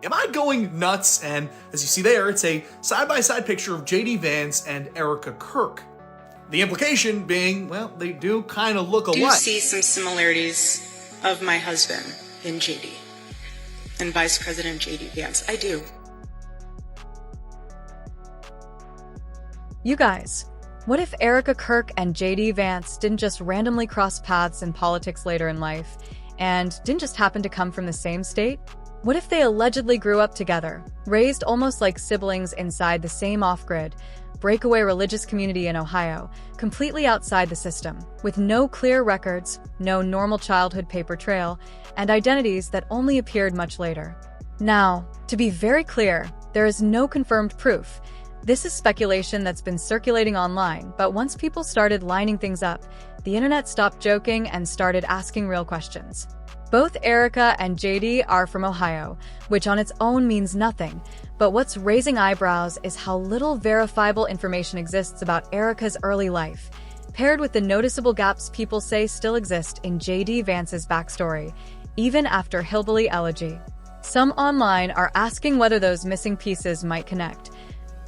Am I going nuts? And as you see there, it's a side-by-side picture of JD Vance and Erika Kirk. The implication being, well, they do kind of look I do alike. see some similarities of my husband in JD and Vice President JD Vance. I do. You guys, what if Erika Kirk and JD Vance didn't just randomly cross paths in politics later in life and didn't just happen to come from the same state? What if they allegedly grew up together, raised almost like siblings inside the same off-grid, breakaway religious community in Ohio, completely outside the system, with no clear records, no normal childhood paper trail, and identities that only appeared much later? Now, to be very clear, there is no confirmed proof. This is speculation that's been circulating online, but once people started lining things up, the internet stopped joking and started asking real questions. Both Erika and JD are from Ohio, which on its own means nothing, but what's raising eyebrows is how little verifiable information exists about Erika's early life, paired with the noticeable gaps people say still exist in JD Vance's backstory, even after Hillbilly Elegy. Some online are asking whether those missing pieces might connect,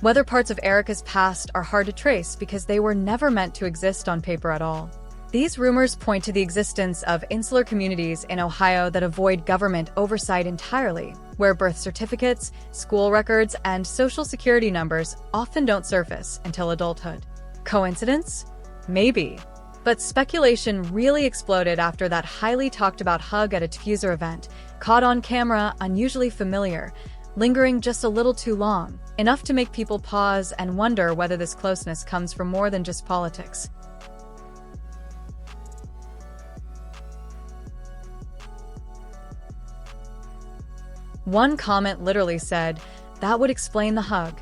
whether parts of Erika's past are hard to trace because they were never meant to exist on paper at all. These rumors point to the existence of insular communities in Ohio that avoid government oversight entirely, where birth certificates, school records, and social security numbers often don't surface until adulthood. Coincidence? Maybe. But speculation really exploded after that highly talked about hug at a diffuser event, caught on camera, unusually familiar, lingering just a little too long, enough to make people pause and wonder whether this closeness comes from more than just politics. One comment literally said, "That would explain the hug."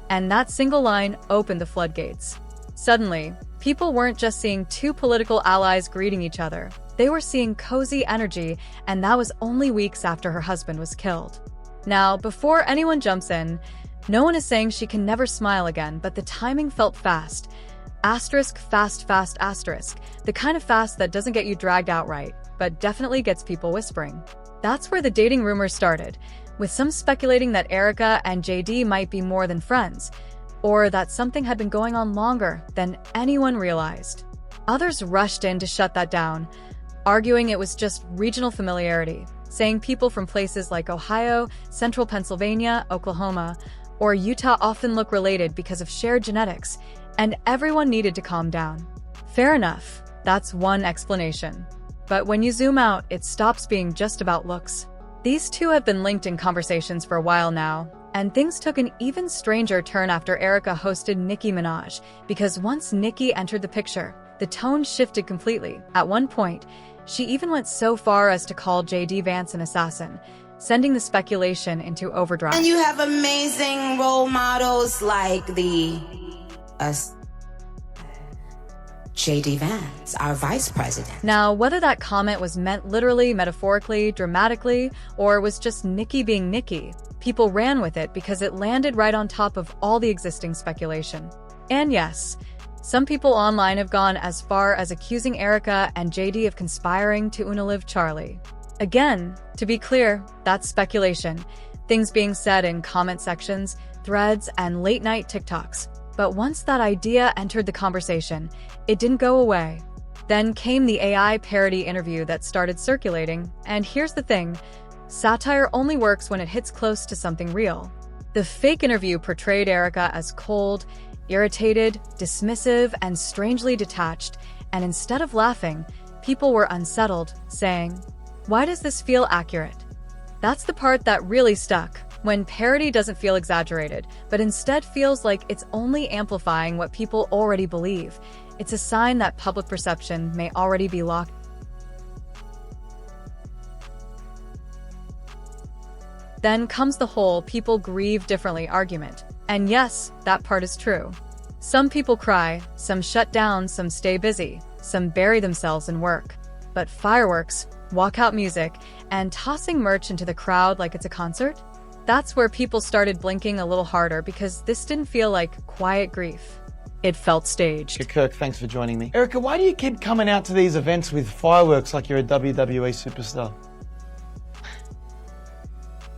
And that single line opened the floodgates. Suddenly, people weren't just seeing two political allies greeting each other. They were seeing cozy energy, and that was only weeks after her husband was killed. Now, before anyone jumps in, no one is saying she can never smile again, but the timing felt fast. Asterisk, fast, asterisk. The kind of fast that doesn't get you dragged outright, but definitely gets people whispering. That's where the dating rumors started, with some speculating that Erika and JD might be more than friends, or that something had been going on longer than anyone realized. Others rushed in to shut that down, arguing it was just regional familiarity, saying people from places like Ohio, central Pennsylvania, Oklahoma, or Utah often look related because of shared genetics, and everyone needed to calm down. Fair enough, that's one explanation. But when you zoom out, it stops being just about looks. These two have been linked in conversations for a while now, and things took an even stranger turn after Erika hosted Nicki Minaj, because once Nicki entered the picture, the tone shifted completely. At one point, she even went so far as to call JD Vance an assassin, sending the speculation into overdrive. And you have amazing role models like JD Vance, our vice president. Now, whether that comment was meant literally, metaphorically, dramatically, or was just Nicki being Nicki, people ran with it because it landed right on top of all the existing speculation. And yes, some people online have gone as far as accusing Erika and JD of conspiring to unalive Charlie. Again, to be clear, that's speculation, things being said in comment sections, threads, and late-night TikToks. But once that idea entered the conversation, it didn't go away. Then came the AI parody interview that started circulating, and here's the thing, satire only works when it hits close to something real. The fake interview portrayed Erika as cold, irritated, dismissive, and strangely detached, and instead of laughing, people were unsettled, saying, "Why does this feel accurate?" That's the part that really stuck. When parody doesn't feel exaggerated, but instead feels like it's only amplifying what people already believe, it's a sign that public perception may already be locked. Then comes the whole "people grieve differently" argument. And yes, that part is true. Some people cry, some shut down, some stay busy, some bury themselves in work. But fireworks, walkout music, and tossing merch into the crowd like it's a concert? That's where people started blinking a little harder because this didn't feel like quiet grief. It felt staged. Erika Kirk, thanks for joining me. Erika, why do you keep coming out to these events with fireworks like you're a WWE superstar?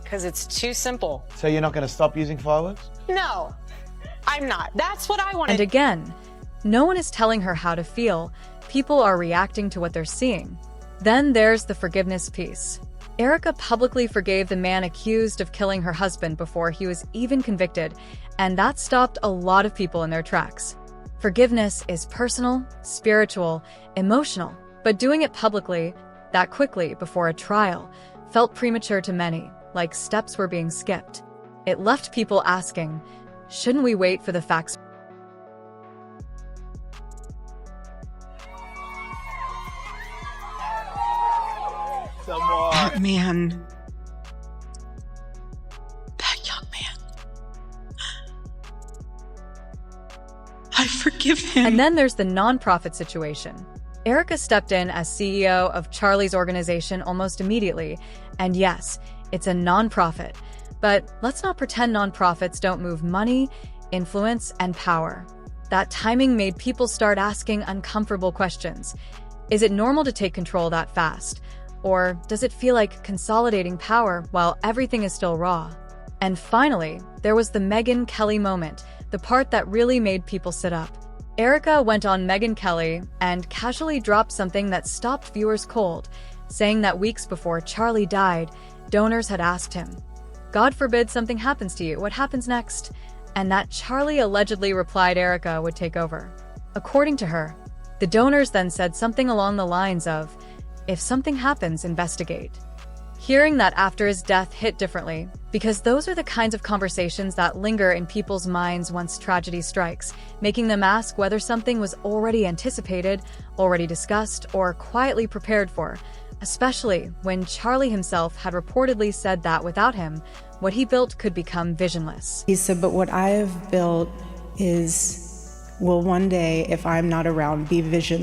because it's too simple. So you're not going to stop using fireworks? No, I'm not. That's what I want And to again, no one is telling her how to feel. People are reacting to what they're seeing. Then there's the forgiveness piece. Erika publicly forgave the man accused of killing her husband before he was even convicted, and that stopped a lot of people in their tracks. Forgiveness is personal, spiritual, emotional, but doing it publicly, that quickly before a trial, felt premature to many, like steps were being skipped. It left people asking, shouldn't we wait for the facts? That man. That young man. I forgive him. And then there's the nonprofit situation. Erika stepped in as CEO of Charlie's organization almost immediately, and yes, it's a nonprofit. But let's not pretend nonprofits don't move money, influence, and power. That timing made people start asking uncomfortable questions. Is it normal to take control that fast? Or does it feel like consolidating power while everything is still raw? And finally, there was the Megyn Kelly moment, the part that really made people sit up. Erika went on Megyn Kelly and casually dropped something that stopped viewers cold, saying that weeks before Charlie died, donors had asked him, "God forbid something happens to you, what happens next?" And that Charlie allegedly replied Erika would take over. According to her, the donors then said something along the lines of, "If something happens, investigate." Hearing that after his death hit differently, because those are the kinds of conversations that linger in people's minds once tragedy strikes, making them ask whether something was already anticipated, already discussed, or quietly prepared for, especially when Charlie himself had reportedly said that without him, what he built could become visionless. He said, but what I have built will one day, if I'm not around, be vision.